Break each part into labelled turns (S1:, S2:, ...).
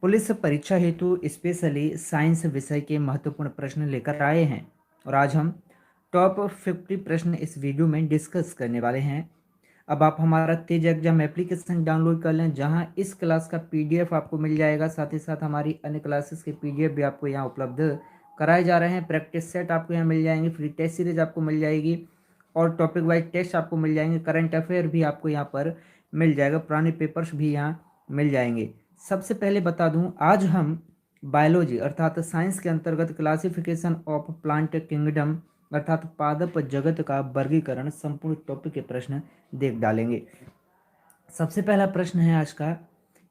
S1: Police परीक्षा हेतु specially science विषय के महत्वपूर्ण प्रश्न लेकर आए हैं और आज हम टॉप 50 प्रश्न इस वीडियो में डिस्कस करने वाले हैं। अब आप हमारा तेज एग्जाम एप्लीकेशन डाउनलोड कर लें, जहां इस क्लास का पीडीएफ आपको मिल जाएगा। साथ ही साथ हमारी अन्य क्लासेस के पीडीएफ भी आपको यहाँ उपलब्ध कराए जा रहे हैं। प्रैक्टिस सेट आपको यहाँ मिल जाएंगे, फ्री टेस्ट सीरीज आपको मिल जाएगी और टॉपिक वाइज टेस्ट आपको मिल जाएंगे। करंट अफेयर भी आपको यहाँ पर मिल जाएगा, पुराने पेपर्स भी यहाँ मिल जाएंगे। सबसे पहले बता दूं, आज हम बायोलॉजी अर्थात साइंस के अंतर्गत क्लासिफिकेशन ऑफ प्लांट किंगडम अर्थात पादप जगत का वर्गीकरण संपूर्ण टॉपिक के प्रश्न देख डालेंगे। सबसे पहला प्रश्न है आज का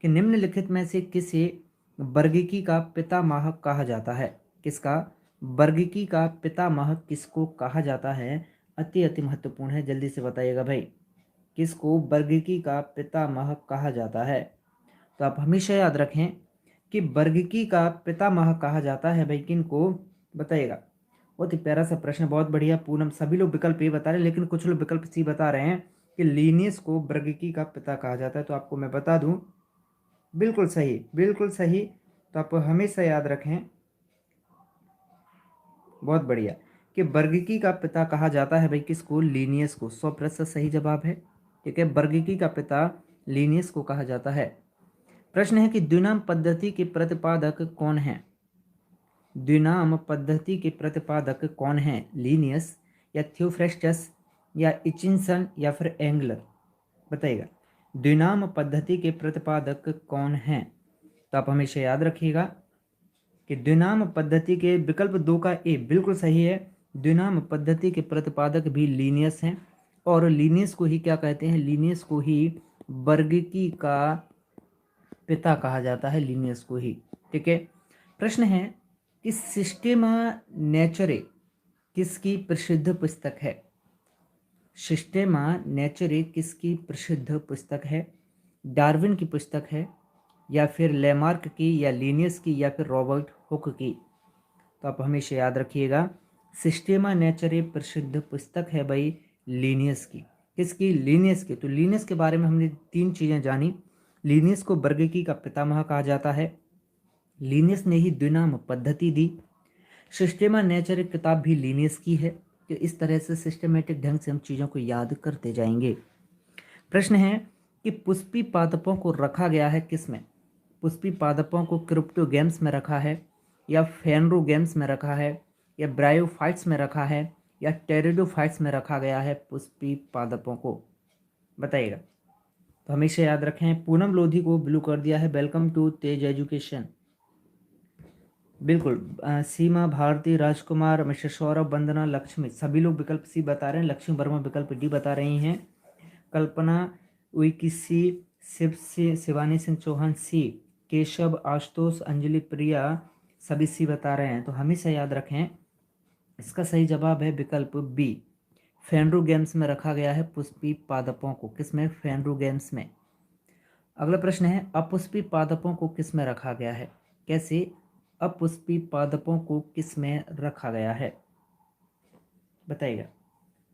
S1: कि निम्नलिखित में से किसे वर्गीकी का पितामह कहा जाता है। किसका वर्गीकी का पितामह किसको कहा जाता है, अति महत्वपूर्ण है, जल्दी से बताइएगा भाई। किसको वर्गीकी का पितामह कहा जाता है? तो आप हमेशा याद रखें कि वर्गीकी का पितामह कहा जाता है भाई, किनको बताइएगा। बहुत ही प्यारा सा प्रश्न, बहुत बढ़िया पूनम। सभी लोग विकल्प ए बता रहे हैं, लेकिन कुछ लोग विकल्प सी बता रहे हैं कि लीनियस को वर्गीकी का पिता कहा जाता है। तो आपको मैं बता दूं, बिल्कुल सही, बिल्कुल सही। तो आप हमेशा याद रखें, बहुत बढ़िया, कि वर्गीकी का पिता कहा जाता है भाई किसको, लीनियस को। 100% सही जवाब है। ठीक है, वर्गीकी का पिता लीनियस को कहा जाता है। प्रश्न है कि द्विनाम पद्धति के प्रतिपादक कौन है। द्विनाम पद्धति के प्रतिपादक कौन है, लीनियस या थियोफ्रेस्टस या इचिंसन या फिर एंगलर, बताइएगा। द्विनाम पद्धति के प्रतिपादक कौन है? तो आप हमेशा याद रखिएगा कि द्विनाम पद्धति के विकल्प 2 का ए बिल्कुल सही है। द्विनाम पद्धति के प्रतिपादक भी लीनियस हैं और लीनियस को ही क्या कहते हैं, लीनियस को ही वर्गीकी का पिता कहा जाता है, लीनियस को ही। ठीक है, प्रश्न है कि सिस्टेमा नेचरे किसकी प्रसिद्ध पुस्तक है। सिस्टेमा नेचरे किसकी प्रसिद्ध पुस्तक है? डार्विन की पुस्तक है या फिर लेमार्क की या लीनियस की या फिर रॉबर्ट हुक की? तो आप हमेशा याद रखिएगा, सिस्टेमा नेचरे प्रसिद्ध पुस्तक है भाई लीनियस की। किसकी? लीनियस की। तो लीनियस के बारे में हमने 3 चीज़ें जानी। लीनियस को वर्गीकी का पितामह कहा जाता है, लीनियस ने ही द्विनाम पद्धति दी, सिस्टेमा नेचर किताब भी लीनियस की है। तो इस तरह से सिस्टमेटिक ढंग से हम चीज़ों को याद करते जाएंगे। प्रश्न है कि पुष्पी पादपों को रखा गया है किस में। पुष्पी पादपों को क्रिप्टोगेम्स में रखा है या फेनरोगेम्स में रखा है या ब्रायोफाइट्स में रखा है या टेरिडोफाइट्स में रखा गया है पुष्पी पादपों को, बताइएगा। तो हमेशा याद रखें, पूनम लोधी को ब्लू कर दिया है, वेलकम टू तेज एजुकेशन। बिल्कुल, सीमा भारती, राजकुमार, मिस्टर सौरभ, वंदना, लक्ष्मी, सभी लोग विकल्प सी बता रहे हैं। लक्ष्मी वर्मा विकल्प डी बता रही हैं। कल्पना उइकी सी, शिव सी, शिवानी सिंह चौहान सी, केशव, आशुतोष, अंजलि, प्रिया, सभी सी बता रहे हैं। तो हमेशा याद रखें, इसका सही जवाब है विकल्प बी, फेनरू गेम्स में रखा गया है पुष्पी पादपों को। किसमें? फेनरू गेम्स में। अगला प्रश्न है, अपुष्पी पादपों को किस में रखा गया है। कैसे? अपुष्पी पादपों को किस में रखा गया है, बताइएगा।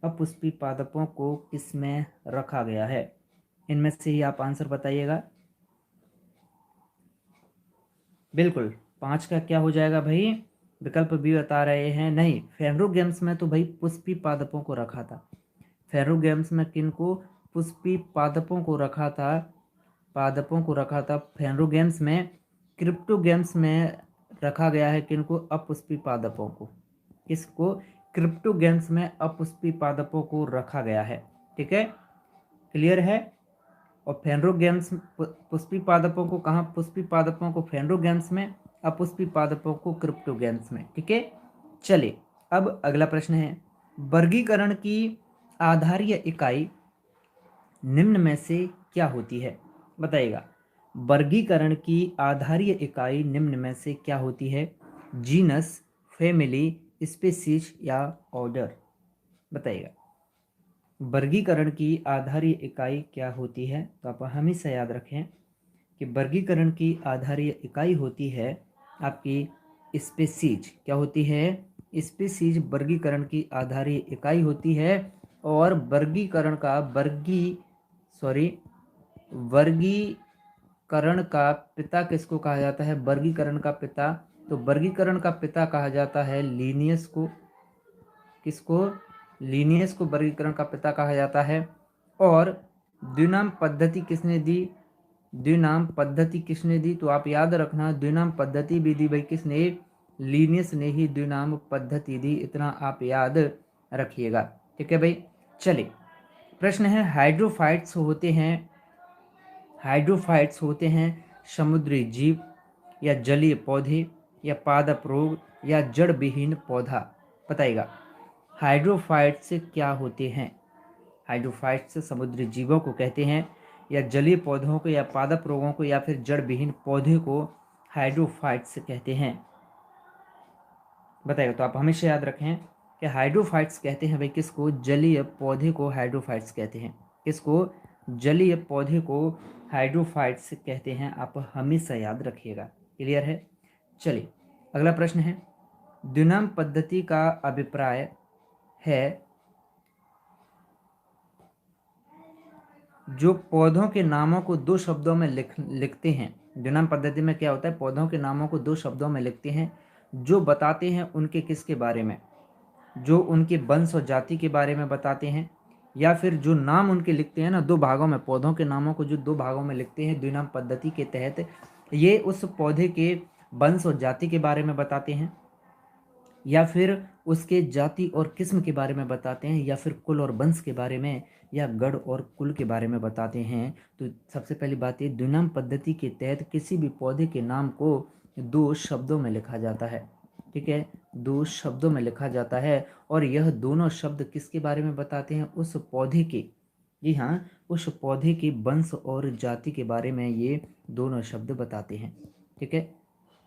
S1: अपुष्पी पादपों को किस में रखा गया है, इनमें से ही आप आंसर बताइएगा। बिल्कुल, 5 का क्या हो जाएगा भाई, विकल्प भी बता रहे हैं। नहीं, फेनरू गेम्स में तो भाई पुष्पी पादपों को रखा था। फेनरू गेम्स में किन को? पुष्पी पादपों को रखा था, पादपों को रखा था फेनरू गेम्स में। क्रिप्टो गेम्स में रखा गया है किनको? अपुष्पी पादपों को। किसको? क्रिप्टो गेम्स में अपुष्पी पादपों को रखा गया है। ठीक है, क्लियर है। और फेनरो गेम्स पुष्पी पादपों को कहाँ? पुष्पी पादपों को फेनरो गेम्स में, अपुष्पी पादपों को क्रिप्टो गेम्स में। ठीक है, चलिए अब अगला प्रश्न है, वर्गीकरण की आधारीय इकाई निम्न में से क्या होती है, बताइएगा। वर्गीकरण की आधारीय इकाई निम्न में से क्या होती है? जीनस, फैमिली, स्पीशीज या ऑर्डर, बताइएगा। वर्गीकरण की आधारीय इकाई क्या होती है? तो आप हमेशा याद रखें कि वर्गीकरण की आधारीय इकाई होती है आपकी स्पीशीज। क्या होती है? स्पीशीज वर्गीकरण की आधारीय इकाई होती है। और वर्गीकरण का वर्गीकरण करण का पिता किसको कहा जाता है? वर्गीकरण का पिता। तो वर्गीकरण का पिता कहा जाता है लीनियस को। किसको? लीनियस को वर्गीकरण का पिता कहा जाता है। और द्विनाम पद्धति किसने दी? द्विनाम पद्धति किसने दी? तो आप याद रखना, द्विनाम पद्धति भी दी भाई किसने? लीनियस ने ही द्विनाम पद्धति दी, इतना आप याद रखिएगा। ठीक है भाई। चलिए, प्रश्न है, हाइड्रोफाइट्स होते हैं समुद्री जीव या जलीय पौधे या पादप रोग या जड़ विहीन पौधा? बताइएगा, हाइड्रोफाइट्स क्या होते हैं? हाइड्रोफाइट्स समुद्री जीवों को कहते हैं, या जलीय पौधों को, या पादप रोगों को, या फिर जड़ विहीन पौधे को हाइड्रोफाइट्स कहते हैं? बताइएगा। तो आप हमेशा याद रखें कि हाइड्रोफाइट्स कहते हैं भाई किसको? जलीय पौधे को हाइड्रोफाइट्स कहते हैं। किसको? जलीय पौधे को हाइड्रोफाइट्स कहते हैं, आप हमेशा याद रखिएगा। क्लियर है? चलिए, अगला प्रश्न है, द्विनाम पद्धति का अभिप्राय है जो पौधों के नामों को दो शब्दों में लिखते हैं। द्विनाम पद्धति में क्या होता है? पौधों के नामों को दो शब्दों में लिखते हैं जो बताते हैं उनके किसके बारे में? जो उनके वंश और जाति के बारे में बताते हैं, या फिर जो नाम उनके लिखते हैं ना दो भागों में, पौधों के नामों को जो दो भागों में लिखते हैं द्विनाम पद्धति के तहत, ये उस पौधे के वंश और जाति के बारे में बताते हैं, या फिर उसके जाति और किस्म के बारे में बताते हैं, या फिर कुल और वंश के बारे में, या गढ़ और कुल के बारे में बताते हैं। तो सबसे पहली बात ये, द्विनाम पद्धति के तहत किसी भी पौधे के नाम को दो शब्दों में लिखा जाता है। ठीक है, दो शब्दों में लिखा जाता है, और यह दोनों शब्द किसके बारे में बताते हैं? उस पौधे के, जी हाँ, उस पौधे के वंश और जाति के बारे में ये दोनों शब्द बताते हैं। ठीक है,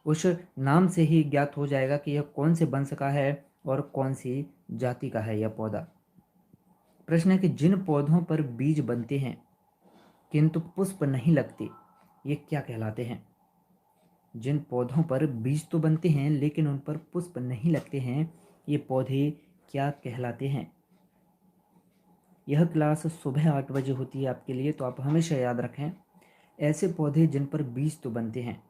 S1: उस नाम से ही ज्ञात हो जाएगा कि यह कौन से वंश का है और कौन सी जाति का है यह पौधा। प्रश्न है कि जिन पौधों पर बीज बनते हैं किंतु पुष्प नहीं लगते, ये क्या कहलाते हैं? जिन पौधों पर बीज तो बनते हैं लेकिन उन पर पुष्प नहीं लगते हैं, ये पौधे क्या कहलाते हैं? यह क्लास सुबह 8 बजे होती है आपके लिए, तो आप हमेशा याद रखें, ऐसे पौधे जिन पर बीज तो बनते हैं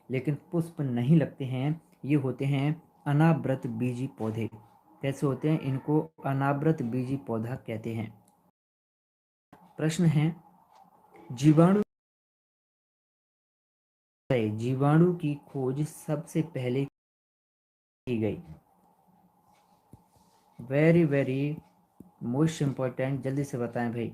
S1: लेकिन पुष्प नहीं लगते हैं, ये होते हैं अनावृत बीजी पौधे। कैसे होते हैं? इनको अनावृत बीजी पौधा कहते हैं। प्रश्न है, जीवाणु जीवाणु की खोज सबसे पहले की गई? वेरी वेरी मोस्ट इंपॉर्टेंट, जल्दी से बताएं भाई।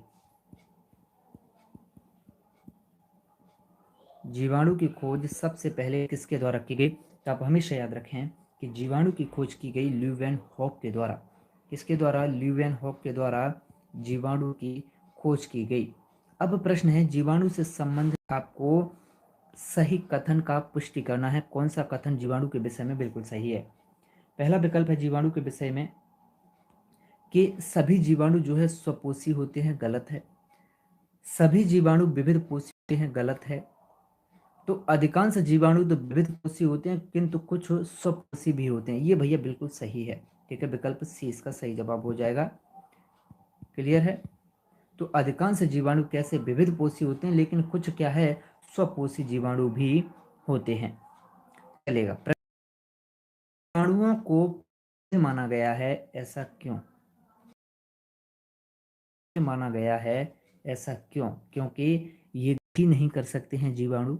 S1: जीवाणु की खोज सबसे पहले किसके द्वारा की गई? तो आप हमेशा याद रखें कि जीवाणु की खोज की गई ल्यूवेनहॉक के द्वारा। किसके द्वारा? ल्यूवेनहॉक के द्वारा जीवाणु की खोज की गई। अब प्रश्न है, जीवाणु से संबंधित आपको सही कथन का पुष्टि करना है। कौन सा कथन जीवाणु के विषय में बिल्कुल सही है? पहला विकल्प है जीवाणु के विषय में कि सभी जीवाणु जो है स्वपोषी होते हैं, गलत है। सभी जीवाणु विविध पोषी होते हैं, गलत है। तो अधिकांश जीवाणु तो विविध पोषी होते हैं किंतु कुछ स्वपोषी भी होते हैं, ये भैया बिल्कुल सही है। ठीक है, विकल्प सी इसका सही जवाब हो जाएगा। क्लियर है? तो अधिकांश जीवाणु कैसे विविध पोषी होते हैं, लेकिन कुछ क्या है, स्वपोषी जीवाणु भी होते हैं। चलेगा। जीवाणुओं को माना गया है, ऐसा क्यों माना गया है? ऐसा क्यों? क्योंकि ये गति नहीं कर सकते हैं जीवाणु,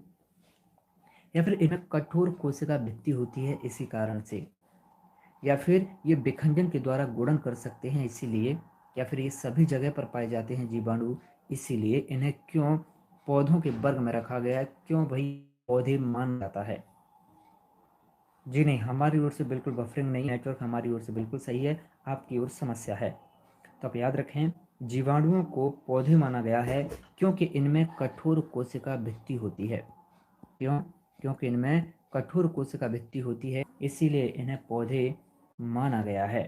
S1: या फिर इनमें कठोर कोशिका भित्ति होती है इसी कारण से, या फिर ये विखंडन के द्वारा गुणन कर सकते हैं इसीलिए, या फिर ये सभी जगह पर पाए जाते हैं जीवाणु इसीलिए इन्हें क्यों पौधों के वर्ग में रखा गया है? क्यों भाई पौधे माना जाता है? जी नहीं, हमारी ओर से बिल्कुल बफरिंग नहीं, नेटवर्क हमारी ओर से बिल्कुल सही है, आपकी ओर समस्या है। तो आप याद रखें, जीवाणुओं को पौधे माना गया है क्योंकि इनमें कठोर कोशिका भित्ति होती है। क्यों? क्योंकि इनमें कठोर कोशिका भित्ति होती है, इसीलिए इन्हें पौधे माना गया है।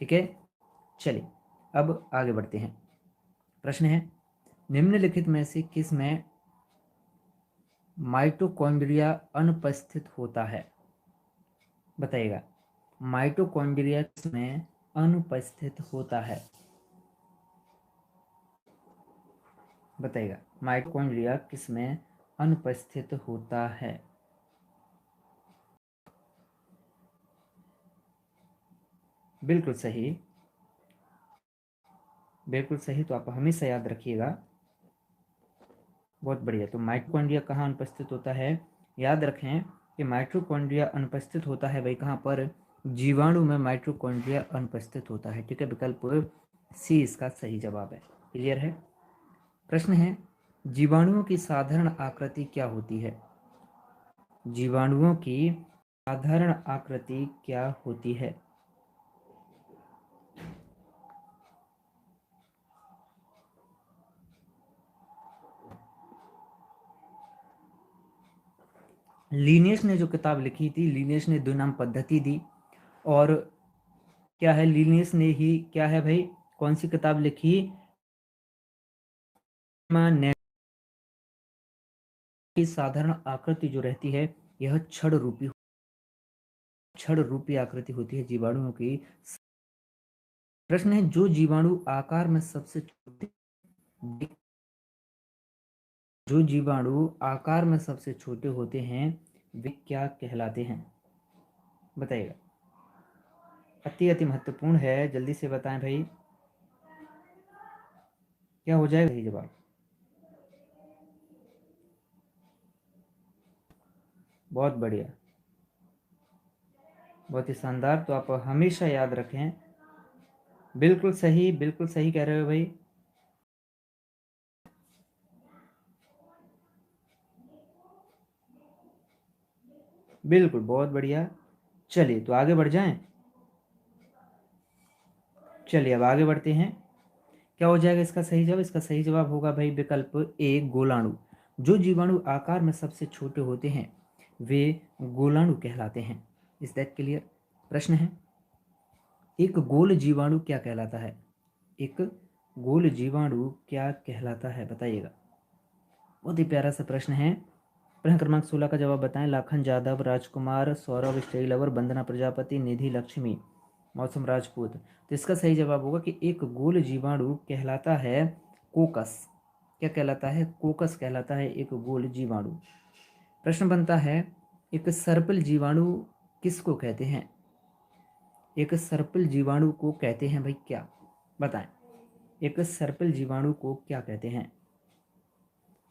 S1: ठीक है, चलिए अब आगे बढ़ते हैं। प्रश्न है, निम्नलिखित में से किस में माइटोकॉन्ड्रिया अनुपस्थित होता है? बताइएगा, माइटोकॉन्ड्रिया किस में अनुपस्थित होता है? बताइएगा, माइटोकॉन्ड्रिया किस में अनुपस्थित होता है? बिल्कुल सही, बिल्कुल सही। तो आप हमेशा याद रखिएगा। बहुत बढ़िया। तो माइटोकॉन्ड्रिया कहाँ अनुपस्थित होता है? याद रखें कि माइटोकॉन्ड्रिया अनुपस्थित होता है भाई कहाँ पर? जीवाणु में माइटोकॉन्ड्रिया अनुपस्थित होता है। ठीक है, विकल्प सी इसका सही जवाब है। क्लियर है? प्रश्न है, जीवाणुओं की साधारण आकृति क्या होती है? जीवाणुओं की साधारण आकृति क्या होती है? लिनियस ने जो किताब लिखी थी, लिनियस ने द्विनाम पद्धति दी। और क्या है, लिनियस ने ही क्या है भाई, कौन सी किताब लिखी? की साधारण आकृति जो रहती है यह छड़ रूपी आकृति होती है जीवाणुओं की। प्रश्न है, जो जीवाणु आकार में सबसे छोटे जो जीवाणु आकार में सबसे छोटे होते हैं वे क्या कहलाते हैं? बताइएगा। अति अति महत्वपूर्ण है, जल्दी से बताएं भाई, क्या हो जाएगा सही जवाब? बहुत बढ़िया, बहुत ही शानदार। तो आप हमेशा याद रखें। बिल्कुल सही, बिल्कुल सही कह रहे हो भाई। बिल्कुल, बहुत बढ़िया। चलिए तो आगे बढ़ जाएं। चलिए अब आगे बढ़ते हैं। क्या हो जाएगा इसका सही जवाब? इसका सही जवाब होगा भाई विकल्प ए, गोलाणु। जो जीवाणु आकार में सबसे छोटे होते हैं वे गोलाणु कहलाते हैं। इस दैट क्लियर? प्रश्न है, एक गोल जीवाणु क्या कहलाता है? एक गोल जीवाणु क्या कहलाता है? बताइएगा। बहुत ही प्यारा सा प्रश्न है। प्रश्न क्रमांक 16 का जवाब बताएं। लाखन यादव, राजकुमार, सौरभ स्टेलवर, वंदना प्रजापति, निधि लक्ष्मी, मौसम राजपूत। तो इसका सही जवाब होगा कि एक गोल जीवाणु कहलाता है कोकस। क्या कहलाता है? कोकस कहलाता है एक गोल जीवाणु। प्रश्न बनता है, एक सर्पिल जीवाणु किसको कहते हैं? एक सर्पिल जीवाणु को कहते हैं भाई क्या? बताएं। एक सर्पिल जीवाणु को क्या कहते हैं?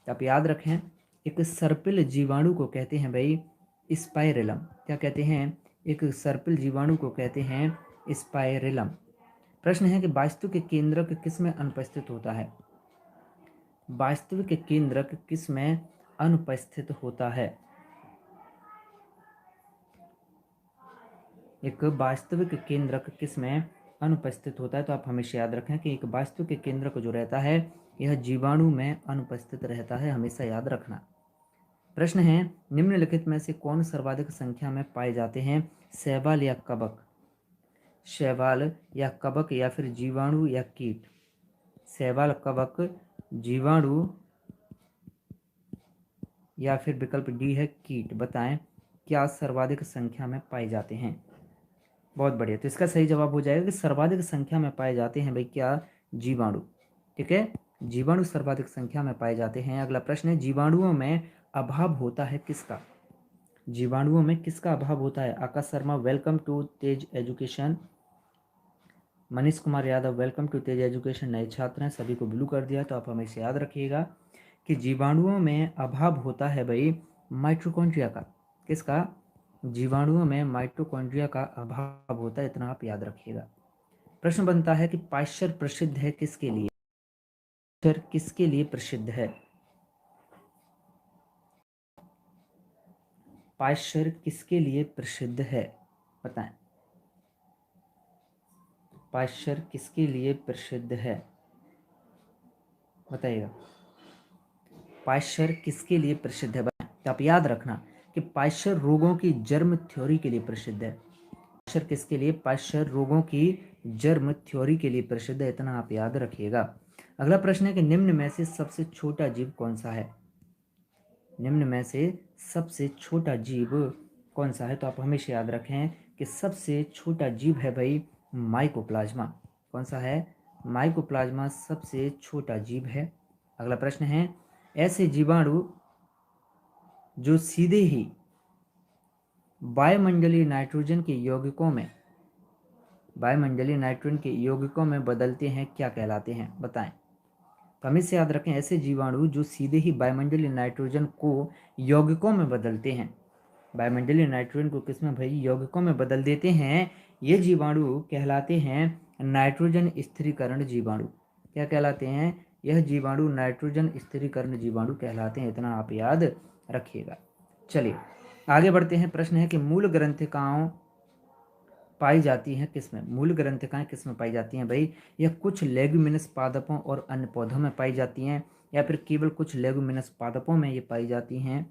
S1: आप याद रखें, एक सर्पिल जीवाणु को कहते हैं भाई स्पाइरेलम। क्या कहते हैं? एक सर्पिल जीवाणु को कहते हैं स्पाइरेलम। प्रश्न है कि वास्तविक केंद्रक किस में अनुपस्थित होता है? वास्तविक केंद्रक किस में अनुपस्थित होता है? एक वास्तविक केंद्रक किस में अनुपस्थित होता है? तो आप हमेशा याद रखें कि एक वास्तविक केंद्रक जो रहता है यह जीवाणु में अनुपस्थित रहता है, हमेशा याद रखना। प्रश्न है, निम्नलिखित में से कौन सर्वाधिक संख्या में पाए जाते हैं? शैवाल या कवक? शैवाल या कवक या फिर जीवाणु या कीट? शैवाल, कवक, जीवाणु या फिर विकल्प डी है कीट। बताएं क्या सर्वाधिक संख्या में पाए जाते हैं? बहुत बढ़िया। तो इसका सही जवाब हो जाएगा कि सर्वाधिक संख्या में पाए जाते हैं भाई क्या? जीवाणु। ठीक है, जीवाणु सर्वाधिक संख्या में पाए जाते हैं। अगला प्रश्न है, जीवाणुओं में अभाव होता है किसका? जीवाणुओं में किसका अभाव होता है? Akash Sharma, welcome to Tej education. Manish Kumar Yadav, welcome to Tej education, नए छात्र हैं, सभी को ब्लू कर दिया। तो आप हमेशा याद रखिएगा कि जीवाणुओं में अभाव होता है भाई माइटोकॉन्ड्रिया का। किसका? जीवाणुओं में माइटोकॉन्ड्रिया का अभाव होता है, इतना आप याद रखिएगा। प्रश्न बनता है कि पाश्चर प्रसिद्ध है किसके लिए? पाश्चर किसके लिए प्रसिद्ध है? पाश्चर किसके लिए प्रसिद्ध है? बताएं। पाश्चर किसके लिए प्रसिद्ध है? बताइएगा। पाश्चर किसके लिए प्रसिद्ध है? तो आप याद रखना कि पाश्चर रोगों की जर्म थ्योरी के लिए प्रसिद्ध है। पाश्चर किसके लिए? पाश्चर रोगों की जर्म थ्योरी के लिए प्रसिद्ध है, इतना आप याद रखिएगा। अगला प्रश्न है कि निम्न में से सबसे छोटा जीव कौन सा है? निम्न में से सबसे छोटा जीव कौन सा है? तो आप हमेशा याद रखें कि सबसे छोटा जीव है भाई माइकोप्लाज्मा। कौन सा है? माइकोप्लाज्मा सबसे छोटा जीव है। अगला प्रश्न है, ऐसे जीवाणु जो सीधे ही वायुमंडलीय नाइट्रोजन के यौगिकों में बदलते हैं क्या कहलाते हैं, बताएं। तो हमें से याद रखें, ऐसे जीवाणु जो सीधे ही वायुमंडलीय नाइट्रोजन को यौगिकों में बदलते हैं, वायुमंडलीय नाइट्रोजन को किसमें भाई, यौगिकों में बदल देते हैं, ये जीवाणु कहलाते हैं नाइट्रोजन स्थिरीकरण जीवाणु। क्या कहलाते हैं, यह जीवाणु नाइट्रोजन स्थिरीकरण जीवाणु कहलाते हैं, इतना आप याद रखिएगा। चलिए आगे बढ़ते हैं। प्रश्न है कि मूल ग्रंथिकाओं पाई जाती हैं किसमें, मूल ग्रंथिकाएं किसमें पाई जाती हैं भाई, यह कुछ लेगुमिनस पादपों और अन्य पौधों में पाई जाती हैं, या फिर केवल कुछ लेगुमिनस पादपों में ये पाई जाती हैं।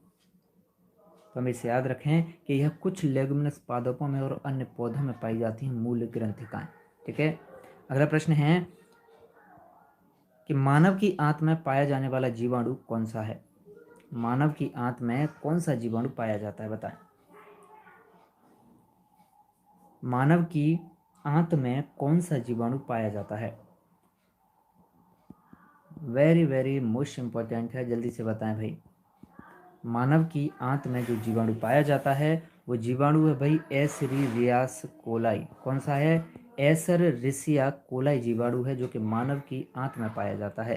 S1: तो हम इसे याद रखें कि यह कुछ लेगुमिनस पादपों में और अन्य पौधों में पाई जाती हैं मूल ग्रंथिकाएं। ठीक है, अगला प्रश्न है कि मानव की आंत में पाया जाने वाला जीवाणु कौन सा है, मानव की आंत में कौन सा जीवाणु पाया जाता है, बताएं। मानव की आंत में कौन सा जीवाणु पाया जाता है, वेरी वेरी मोस्ट इंपॉर्टेंट है, जल्दी से बताएं भाई। मानव की आंत में जो जीवाणु पाया जाता है वो जीवाणु है भाई एसरीरियास कोलाई। कौन सा है, एसरीरिया कोलाई जीवाणु है जो कि मानव की आंत में पाया जाता है।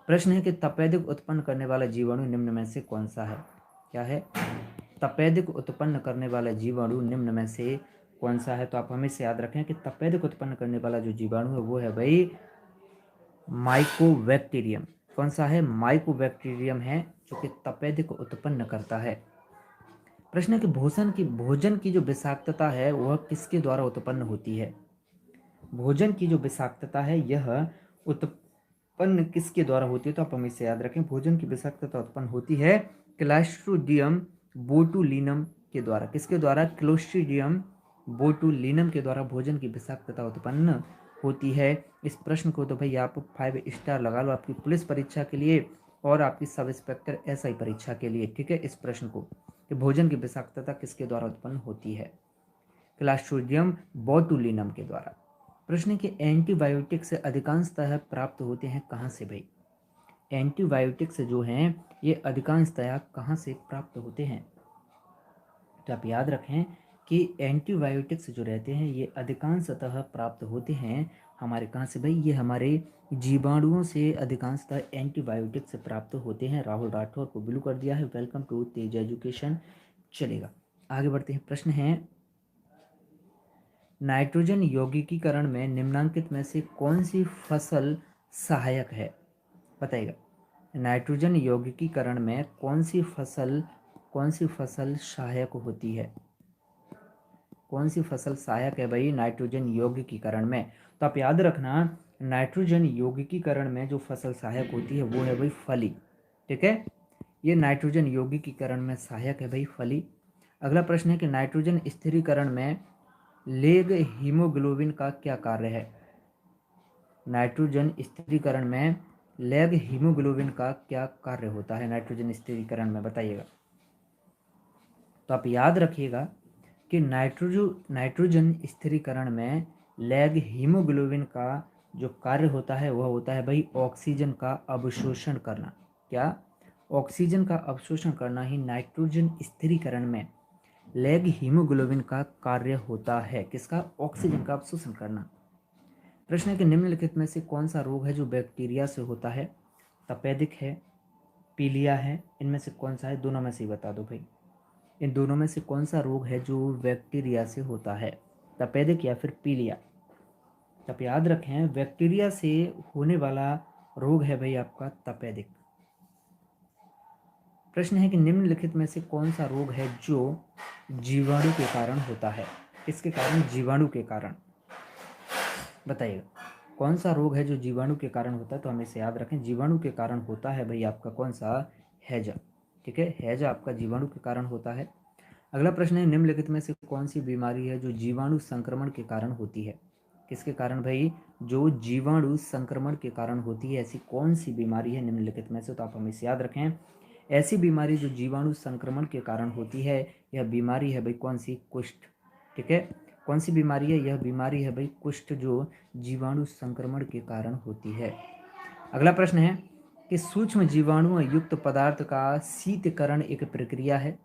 S1: प्रश्न है कि तपेदिक उत्पन्न करने वाला जीवाणु निम्न में से कौन सा है, क्या है, तपेदिक उत्पन्न करने वाला जीवाणु निम्न में से कौन सा है। तो आप हमेशा याद रखें कि तपेदिक उत्पन्न करने वाला जो जीवाणु है वो है भाई माइकोबैक्टीरियम। कौन सा है, माइकोबैक्टीरियम है जो कि तपेदिक उत्पन्न करता है। प्रश्न है कि भोजन की जो विषाक्तता है वह किसके द्वारा उत्पन्न होती है, भोजन की जो विषाक्तता है यह उत्पन्न किसके द्वारा होती है। तो आप हमेशा याद रखें, भोजन की विषाक्तता उत्पन्न होती है क्लस्ट्रीडियम बोटुलिनम के द्वारा। किसके द्वारा, क्लोस्ट्रीडियम बोटुलिनम के द्वारा भोजन की विषाक्तता उत्पन्न होती है। इस प्रश्न को तो भाई आप 5 स्टार लगा लो आपकी पुलिस परीक्षा के लिए और आपकी सब इंस्पेक्टर एसआई परीक्षा के लिए। ठीक है, इस प्रश्न को कि भोजन की विषाक्तता किसके द्वारा उत्पन्न होती है, क्लस्ट्रीडियम बोटुलिनम के द्वारा। प्रश्न के एंटीबायोटिक से अधिकांशतः प्राप्त होते हैं कहाँ से भाई, एंटीबायोटिक्स जो हैं ये अधिकांशतः कहाँ से प्राप्त होते हैं। तो आप याद रखें कि एंटीबायोटिक्स जो रहते हैं ये अधिकांशतः प्राप्त होते हैं हमारे कहाँ से भाई, ये हमारे जीवाणुओं से अधिकांशतः एंटीबायोटिक्स प्राप्त होते हैं। राहुल राठौर को ब्लू कर दिया है, वेलकम टू तेज एजुकेशन। चलेगा आगे बढ़ते हैं। प्रश्न है नाइट्रोजन यौगिकीकरण में निम्नांकित में से कौन सी फसल सहायक है, बताइएगा। नाइट्रोजन यौगिकीकरण में कौन सी फसल सहायक होती है, कौन सी फसल सहायक है भाई नाइट्रोजन यौगिकीकरण में। तो आप याद रखना नाइट्रोजन यौगिकीकरण में जो फसल सहायक होती है वो है भाई फली। ठीक है, ये नाइट्रोजन यौगिकीकरण में सहायक है भाई फली। अगला प्रश्न है कि नाइट्रोजन स्थिरीकरण में लेग हीमोग्लोबिन का क्या कार्य है, नाइट्रोजन स्थिरीकरण में लेग हीमोग्लोबिन का क्या कार्य होता है नाइट्रोजन स्थिरीकरण में, बताइएगा। तो आप याद रखिएगा कि नाइट्रोजन स्थिरीकरण में लेग हीमोग्लोबिन का जो कार्य होता है वह होता है भाई ऑक्सीजन का अवशोषण करना। क्या, ऑक्सीजन का अवशोषण करना ही नाइट्रोजन स्थिरीकरण में लेग हीमोग्लोबिन का कार्य होता है। किसका, ऑक्सीजन का अवशोषण करना। प्रश्न है कि निम्नलिखित में से कौन सा रोग है जो बैक्टीरिया से होता है, तपेदिक है, पीलिया है, इनमें से कौन सा है, दोनों में से ही बता दो भाई। इन दोनों में से कौन सा रोग है जो बैक्टीरिया से होता है, तपेदिक या फिर पीलिया। आप याद रखें बैक्टीरिया से होने वाला रोग है भाई आपका तपेदिक। प्रश्न है कि निम्नलिखित में से कौन सा रोग है जो जीवाणु के कारण होता है, किसके कारण, जीवाणु के कारण, बताइएगा। कौन सा रोग है जो जीवाणु के कारण होता है। तो हमें इसे याद रखें जीवाणु के कारण होता है भाई आपका कौन सा, हैजा। ठीक है, हैजा आपका जीवाणु के कारण होता है। अगला प्रश्न है निम्नलिखित में से कौन सी बीमारी है जो जीवाणु संक्रमण के कारण होती है, किसके कारण भाई, जो जीवाणु संक्रमण के कारण होती है ऐसी कौन सी बीमारी है निम्नलिखित में से। तो आप हमें याद रखें ऐसी बीमारी जो जीवाणु संक्रमण के कारण होती है यह बीमारी है भाई कौन सी, कुष्ठ। ठीक है, कौन सी बीमारी है, यह बीमारी है भाई कुष्ठ जो जीवाणु संक्रमण के कारण होती है। अगला प्रश्न है कि सूक्ष्म जीवाणुओं युक्त पदार्थ का शीतकरण एक प्रक्रिया है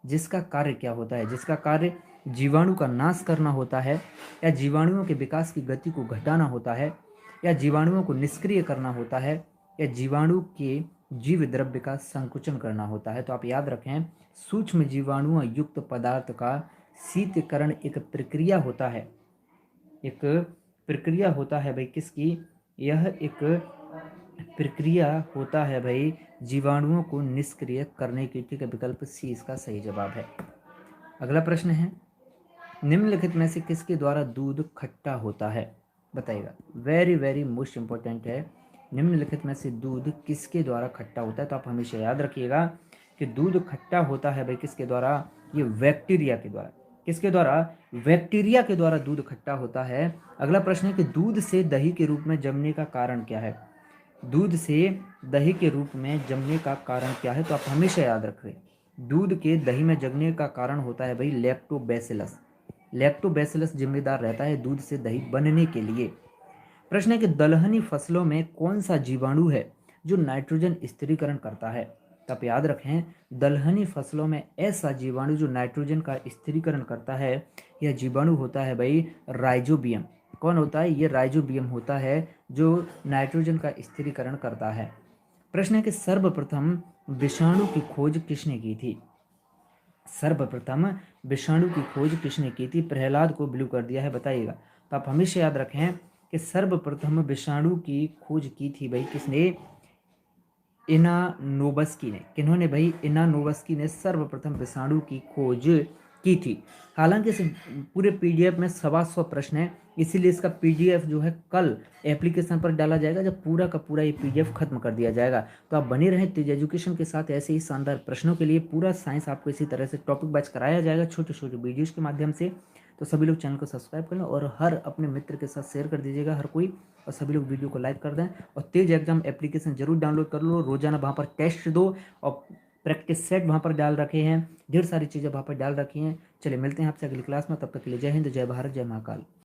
S1: जिसका कार्य क्या होता है? जिसका कार्य जीवाणु का नाश करना होता है, या जीवाणुओं के विकास की गति को घटाना होता है, या जीवाणुओं को निष्क्रिय करना होता है, या जीवाणु के जीव द्रव्य का संकुचन करना होता है। तो आप याद रखें, सूक्ष्म जीवाणुओं युक्त पदार्थ का शीतकरण एक प्रक्रिया होता है। एक प्रक्रिया होता है भाई किसकी? यह एक प्रक्रिया होता है भाई जीवाणुओं को निष्क्रिय करने की। ठीक है, विकल्प सी इसका सही जवाब है। अगला प्रश्न है, निम्नलिखित में से किसके द्वारा दूध खट्टा होता है? बताइएगा, वेरी वेरी मोस्ट इंपॉर्टेंट है। निम्नलिखित में से दूध किसके द्वारा खट्टा होता है? तो आप हमेशा याद रखिएगा कि दूध खट्टा होता है भाई किसके द्वारा? ये बैक्टीरिया के द्वारा। किसके द्वारा? बैक्टीरिया के द्वारा दूध खट्टा होता है। अगला प्रश्न है कि दूध से दही के रूप में जमने का कारण क्या है? दूध से दही के रूप में जमने का कारण क्या है? तो आप हमेशा याद रखें, दूध के दही में जमने का कारण होता है भाई लैक्टोबैसिलस। लैक्टोबैसिलस जिम्मेदार रहता है दूध से दही बनने के लिए। प्रश्न है कि दलहनी फसलों में कौन सा जीवाणु है जो नाइट्रोजन स्थिरीकरण करता है? तो आप याद रखें, दलहनी फसलों में ऐसा जीवाणु जो नाइट्रोजन का स्थिरीकरण करता है, यह जीवाणु होता है भाई राइजोबियम। कौन होता है? ये राइजोबियम होता है जो नाइट्रोजन का स्थिरीकरण करता है। प्रश्न है कि सर्वप्रथम विषाणु की खोज किसने की थी? सर्वप्रथम विषाणु की खोज किसने की थी? प्रहलाद को ब्लू कर दिया है, बताइएगा। तो आप हमेशा याद रखें कि सर्वप्रथम विषाणु की खोज की थी भाई किसने? इनानोवस्की ने। किन्होंने भाई? इनानोवस्की ने सर्वप्रथम विषाणु की खोज की थी। हालांकि इस पूरे पीडीएफ में 125 प्रश्न है, इसीलिए इसका पीडीएफ जो है कल एप्लीकेशन पर डाला जाएगा, जब पूरा का पूरा ये पीडीएफ खत्म कर दिया जाएगा। तो आप बने रहें तेज एजुकेशन के साथ। ऐसे ही शानदार प्रश्नों के लिए पूरा साइंस आपको इसी तरह से टॉपिक वाइज कराया जाएगा, छोटे छोटे वीडियोज़ के माध्यम से। तो सभी लोग चैनल को सब्सक्राइब कर लें और हर अपने मित्र के साथ शेयर कर दीजिएगा हर कोई, और सभी लोग वीडियो को लाइक कर दें। और तेज एग्जाम एप्लीकेशन जरूर डाउनलोड कर लो, रोजाना वहाँ पर टेस्ट दो, और प्रैक्टिस सेट वहाँ पर डाल रखे हैं, ढेर सारी चीज़ें वहाँ पर डाल रखी हैं। चलिए मिलते हैं आपसे अगली क्लास में, तब तक के लिए जय हिंद, जय भारत, जय महाकाल।